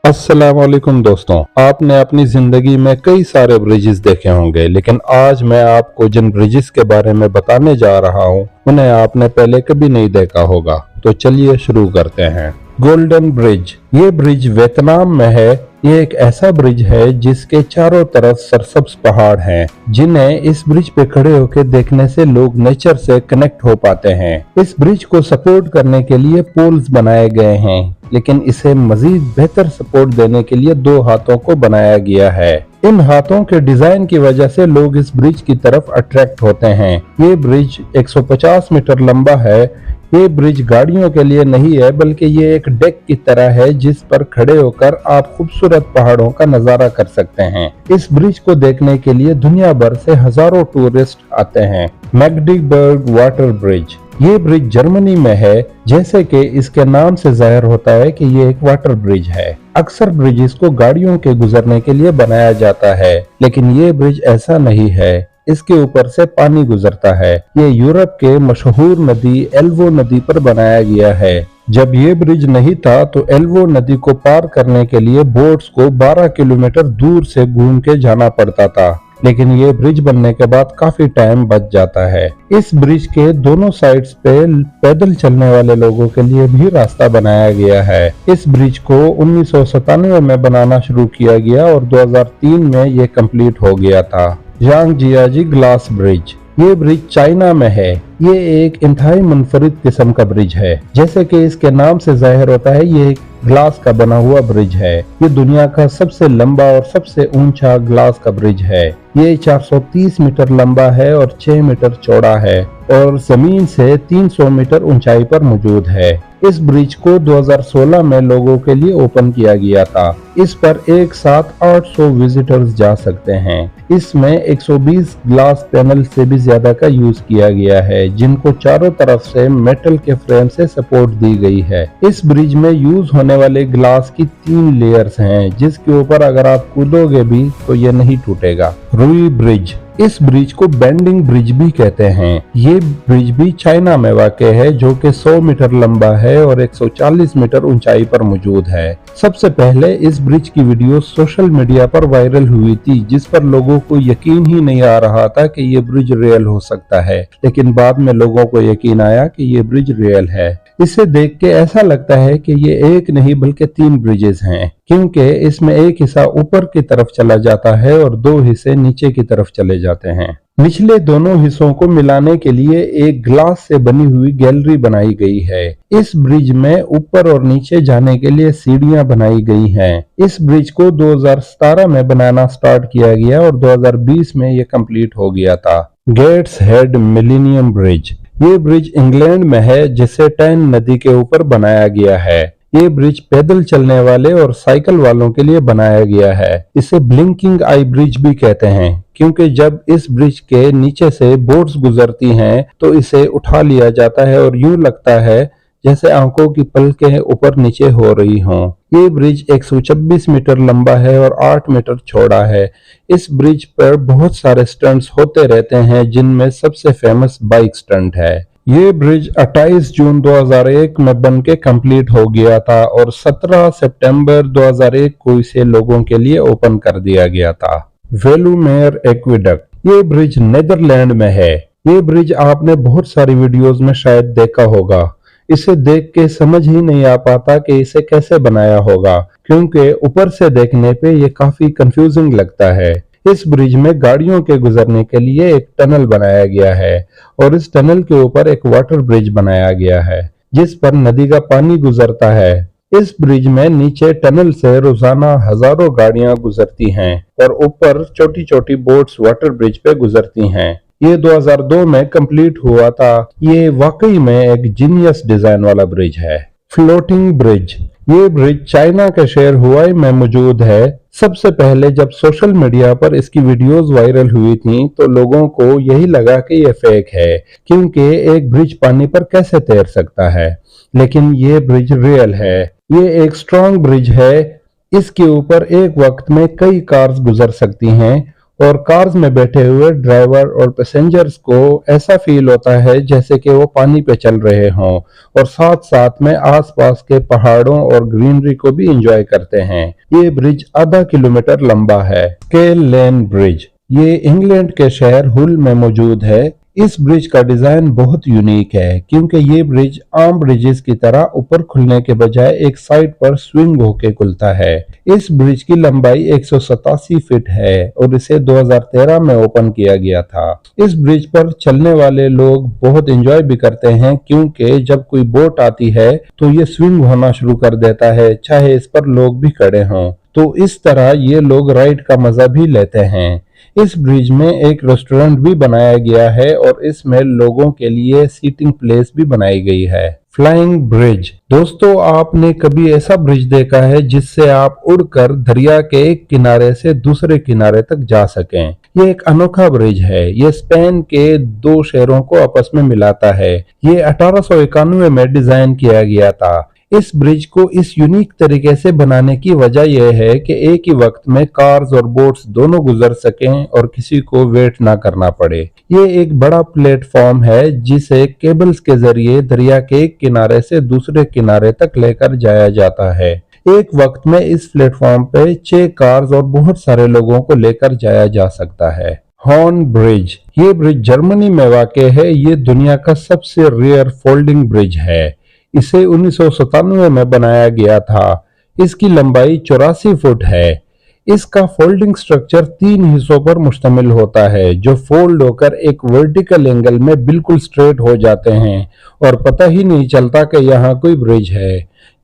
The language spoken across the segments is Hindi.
अस्सलाम वालेकुम दोस्तों। आपने अपनी जिंदगी में कई सारे ब्रिजेस देखे होंगे, लेकिन आज मैं आपको जिन ब्रिजेस के बारे में बताने जा रहा हूँ उन्हें आपने पहले कभी नहीं देखा होगा। तो चलिए शुरू करते हैं। गोल्डन ब्रिज, ये ब्रिज वियतनाम में है। ये एक ऐसा ब्रिज है जिसके चारों तरफ सरसब्ज पहाड़ हैं, जिन्हें इस ब्रिज पे खड़े होकर देखने से लोग नेचर से कनेक्ट हो पाते हैं। इस ब्रिज को सपोर्ट करने के लिए पोल्स बनाए गए हैं, लेकिन इसे मजीद बेहतर सपोर्ट देने के लिए दो हाथों को बनाया गया है। इन हाथों के डिजाइन की वजह से लोग इस ब्रिज की तरफ अट्रैक्ट होते हैं। ये ब्रिज 150 मीटर लंबा है। ये ब्रिज गाड़ियों के लिए नहीं है, बल्कि ये एक डेक की तरह है जिस पर खड़े होकर आप खूबसूरत पहाड़ों का नजारा कर सकते हैं। इस ब्रिज को देखने के लिए दुनिया भर से हजारों टूरिस्ट आते हैं। मैग्डेबर्ग वाटर ब्रिज, ये ब्रिज जर्मनी में है। जैसे कि इसके नाम से जाहिर होता है कि ये एक वाटर ब्रिज है। अक्सर ब्रिजेस को गाड़ियों के गुजरने के लिए बनाया जाता है, लेकिन ये ब्रिज ऐसा नहीं है। इसके ऊपर से पानी गुजरता है। ये यूरोप के मशहूर नदी एल्वो नदी पर बनाया गया है। जब ये ब्रिज नहीं था तो एल्वो नदी को पार करने के लिए बोट्स को 12 किलोमीटर दूर से घूम के जाना पड़ता था, लेकिन ये ब्रिज बनने के बाद काफी टाइम बच जाता है। इस ब्रिज के दोनों साइड्स पे पैदल चलने वाले लोगों के लिए भी रास्ता बनाया गया है। इस ब्रिज को 1997 में बनाना शुरू किया गया और 2003 में ये कंप्लीट हो गया था। यांगजियाजी ग्लास ब्रिज, ये ब्रिज चाइना में है। ये एक इंतहाई मुनफरिद किस्म का ब्रिज है। जैसे कि इसके नाम से जाहिर होता है, ये एक ग्लास का बना हुआ ब्रिज है। ये दुनिया का सबसे लंबा और सबसे ऊंचा ग्लास का ब्रिज है। ये 430 मीटर लंबा है और 6 मीटर चौड़ा है और जमीन से 300 मीटर ऊंचाई पर मौजूद है। इस ब्रिज को 2016 में लोगों के लिए ओपन किया गया था। इस पर एक साथ 800 विजिटर्स जा सकते हैं। इसमें 120 ग्लास पैनल से भी ज्यादा का यूज किया गया है, जिनको चारों तरफ से मेटल के फ्रेम से सपोर्ट दी गई है। इस ब्रिज में यूज होने वाले ग्लास की 3 लेयर्स हैं, जिसके ऊपर अगर आप कूदोगे भी तो ये नहीं टूटेगा। रुई ब्रिज, इस ब्रिज को बेंडिंग ब्रिज भी कहते हैं। ये ब्रिज भी चाइना में वाक़ है, जो कि 100 मीटर लंबा है और 140 मीटर ऊंचाई पर मौजूद है। सबसे पहले इस ब्रिज की वीडियो सोशल मीडिया पर वायरल हुई थी, जिस पर लोगों को यकीन ही नहीं आ रहा था कि ये ब्रिज रियल हो सकता है, लेकिन बाद में लोगों को यकीन आया कि ये ब्रिज रियल है। इसे देख के ऐसा लगता है कि ये एक नहीं बल्कि 3 ब्रिजेस हैं, क्योंकि इसमें एक हिस्सा ऊपर की तरफ चला जाता है और 2 हिस्से नीचे की तरफ चले जाते हैं। निचले दोनों हिस्सों को मिलाने के लिए एक ग्लास से बनी हुई गैलरी बनाई गई है। इस ब्रिज में ऊपर और नीचे जाने के लिए सीढ़ियां बनाई गई हैं। इस ब्रिज को 2017 में बनाना स्टार्ट किया गया और 2020 में ये कंप्लीट हो गया था। गेट्स हेड मिलेनियम ब्रिज, ये ब्रिज इंग्लैंड में है, जिसे टैन नदी के ऊपर बनाया गया है। ये ब्रिज पैदल चलने वाले और साइकिल वालों के लिए बनाया गया है। इसे ब्लिंकिंग आई ब्रिज भी कहते हैं, क्योंकि जब इस ब्रिज के नीचे से बोट्स गुजरती हैं तो इसे उठा लिया जाता है और यूं लगता है जैसे आंखों की पलकें ऊपर नीचे हो रही हों। ये ब्रिज 126 मीटर लंबा है और 8 मीटर चौड़ा है। इस ब्रिज पर बहुत सारे स्टंट्स होते रहते हैं, जिनमें सबसे फेमस बाइक स्टंट है। ये ब्रिज 28 जून 2001 में बन के कंप्लीट हो गया था और 17 सितंबर 2001 को इसे लोगों के लिए ओपन कर दिया गया था। वेलुमेर एक्विडक्ट, ये ब्रिज नीदरलैंड में है। ये ब्रिज आपने बहुत सारी वीडियोस में शायद देखा होगा। इसे देख के समझ ही नहीं आ पाता कि इसे कैसे बनाया होगा, क्योंकि ऊपर से देखने पे ये काफी कंफ्यूजिंग लगता है। इस ब्रिज में गाड़ियों के गुजरने के लिए एक टनल बनाया गया है और इस टनल के ऊपर एक वाटर ब्रिज बनाया गया है, जिस पर नदी का पानी गुजरता है। इस ब्रिज में नीचे टनल से रोजाना हजारों गाड़ियां गुजरती हैं और ऊपर छोटी छोटी बोट्स वाटर ब्रिज पे गुजरती हैं। ये 2002 में कंप्लीट हुआ था। ये वाकई में एक जीनियस डिजाइन वाला ब्रिज है। फ्लोटिंग ब्रिज, ये ब्रिज चाइना के शहर हुआई में मौजूद है। सबसे पहले जब सोशल मीडिया पर इसकी वीडियोस वायरल हुई थी तो लोगों को यही लगा कि ये फेक है, क्योंकि एक ब्रिज पानी पर कैसे तैर सकता है, लेकिन ये ब्रिज रियल है। ये एक स्ट्रॉन्ग ब्रिज है। इसके ऊपर एक वक्त में कई कार्स गुजर सकती हैं और कार्स में बैठे हुए ड्राइवर और पैसेंजर्स को ऐसा फील होता है जैसे कि वो पानी पे चल रहे हों और साथ साथ में आसपास के पहाड़ों और ग्रीनरी को भी एंजॉय करते हैं। ये ब्रिज आधा किलोमीटर लंबा है। स्केल लेन ब्रिज, ये इंग्लैंड के शहर हुल में मौजूद है। इस ब्रिज का डिजाइन बहुत यूनिक है क्योंकि ये ब्रिज आम ब्रिजेस की तरह ऊपर खुलने के बजाय एक साइड पर स्विंग होके खुलता है। इस ब्रिज की लंबाई 187 फीट है और इसे 2013 में ओपन किया गया था। इस ब्रिज पर चलने वाले लोग बहुत एंजॉय भी करते हैं क्योंकि जब कोई बोट आती है तो ये स्विंग होना शुरू कर देता है, चाहे इस पर लोग भी खड़े हों। तो इस तरह ये लोग राइड का मजा भी लेते हैं। इस ब्रिज में एक रेस्टोरेंट भी बनाया गया है और इसमें लोगों के लिए सीटिंग प्लेस भी बनाई गई है। फ्लाइंग ब्रिज, दोस्तों आपने कभी ऐसा ब्रिज देखा है जिससे आप उड़कर दरिया के एक किनारे से दूसरे किनारे तक जा सकें? ये एक अनोखा ब्रिज है। ये स्पेन के दो शहरों को आपस में मिलाता है। ये 1891 में डिजाइन किया गया था। इस ब्रिज को इस यूनिक तरीके से बनाने की वजह यह है कि एक ही वक्त में कार्स और बोट्स दोनों गुजर सकें और किसी को वेट ना करना पड़े। ये एक बड़ा प्लेटफॉर्म है जिसे केबल्स के जरिए दरिया के एक किनारे से दूसरे किनारे तक लेकर जाया जाता है। एक वक्त में इस प्लेटफॉर्म पे 6 कार्स और बहुत सारे लोगों को लेकर जाया जा सकता है। हॉर्न ब्रिज, ये ब्रिज जर्मनी में वाक़ है। ये दुनिया का सबसे रेयर फोल्डिंग ब्रिज है। इसे 1997 में बनाया गया था। इसकी लंबाई 84 फुट है। इसका फोल्डिंग स्ट्रक्चर 3 हिस्सों पर मुश्तमिल होता है जो फोल्ड होकर एक वर्टिकल एंगल में बिल्कुल स्ट्रेट हो जाते हैं और पता ही नहीं चलता कि यहाँ कोई ब्रिज है।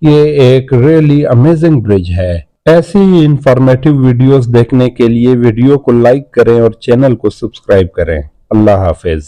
ये एक रियली अमेजिंग ब्रिज है। ऐसी ही इंफॉर्मेटिव वीडियोस देखने के लिए वीडियो को लाइक करें और चैनल को सब्सक्राइब करें। अल्लाह हाफिज।